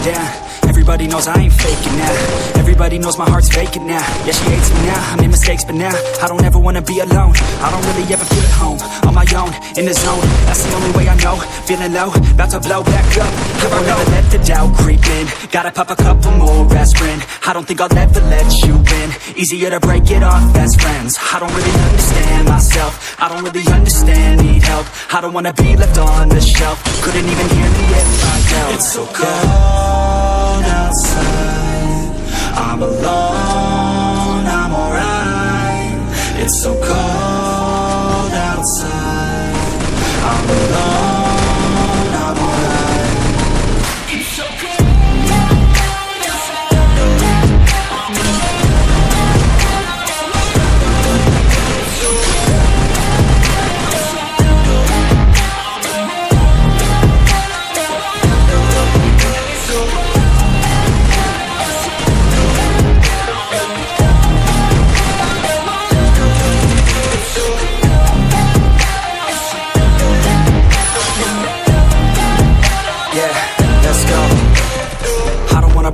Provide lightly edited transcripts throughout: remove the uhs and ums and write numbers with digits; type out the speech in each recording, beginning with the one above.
down. Everybody knows I ain't faking now. Everybody knows my heart's vacant now. Yeah, she hates me now, I made mistakes, but now I don't ever wanna be alone. I don't really ever feel at home, on my own, in the zone. That's the only way I know, feeling low, about to blow back up. I won't ever let the doubt creep in. Gotta pop a couple more aspirin. I don't think I'll ever let you in. Easier to break it off best friends. I don't really understand myself, I don't really understand, need help. I don't wanna be left on the shelf. Couldn't even hear me if I yelled. It's so cold outside, I'm alone, I'm alright. It's so cold outside, I'm alone, I'm alright. It's so cold outside, I'm alone.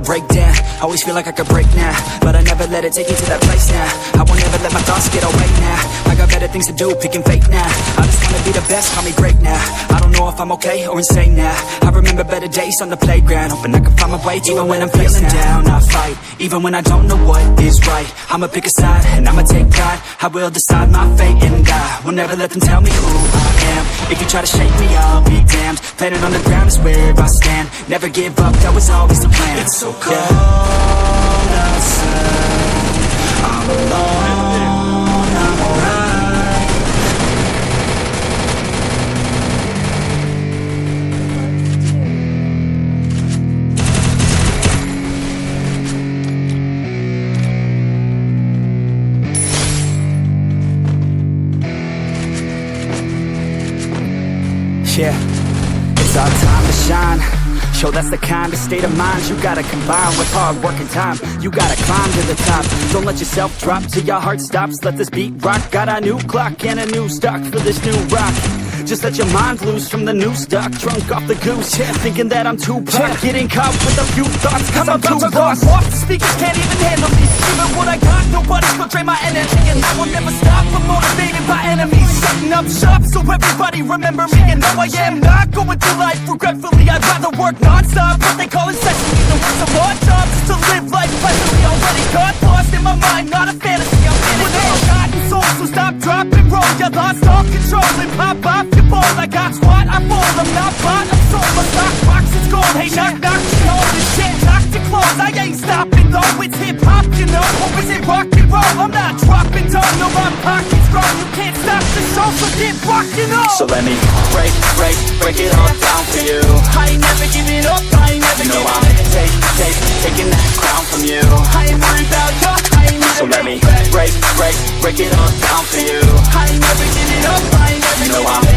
Break down, always feel like I could break now, but I never let it take me to that place now. I won't ever let my thoughts get away now. I got better things to do, picking fate now. I just wanna be the best, call me great now. I don't know if I'm okay or insane now. I remember better days on the playground, hoping I can find my way. Even when I'm feeling down, I fight. Even when I don't know what is right, I'ma pick a side and I'ma take pride. I will decide my fate and die. Will never let them tell me who I am. If you try to shake me, I'll be damned. Planet on the ground is where I stand. Never give up, that was always the plan. It's so cold outside, I'm alone, I'm alright. Yeah, it's our time to shine. Show that's the kind of state of mind you gotta combine with hard work and time. You gotta climb to the top. Don't let yourself drop till your heart stops. Let this beat rock. Got a new clock and a new stock for this new rock. Just let your mind loose from the new stock. Drunk off the goose, yeah, thinking that I'm too pop. Getting caught with a few thoughts, cause I'm too lost. Off the speakers can't even handle me. Even what I got, nobody's gonna drain my energy. And I will never stop, I'm motivated by enemies. Setting up shop so everybody remember me. And no, I am not going through life regretfully. I'd rather work non-stop, what they call incessantly. The worst of our jobs is to live life pleasantly. Already got lost in my mind, not a fantasy. I'm in it all, forgotten soul, so stop, drop, and roll. You lost all control and pop off your ball. I got squat, I fall, I'm not bought, I'm sold. My stock box is gold, hey knock, knock, you know this shit locked to close. I ain't stopping though, it's hip-hop, you know. Or is it rock and roll? I'm not dropping down, no, my pocket's grown. You can't stop the show, so get rockin' on. So let me break it all down for you. I ain't never giving up, I ain't never giving up. Taking that crown from you. I ain't worried about you, I ain't never. So let me break it all down for you. I ain't never giving up, I ain't never giving up. I'm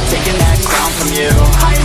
taking that crown from you. I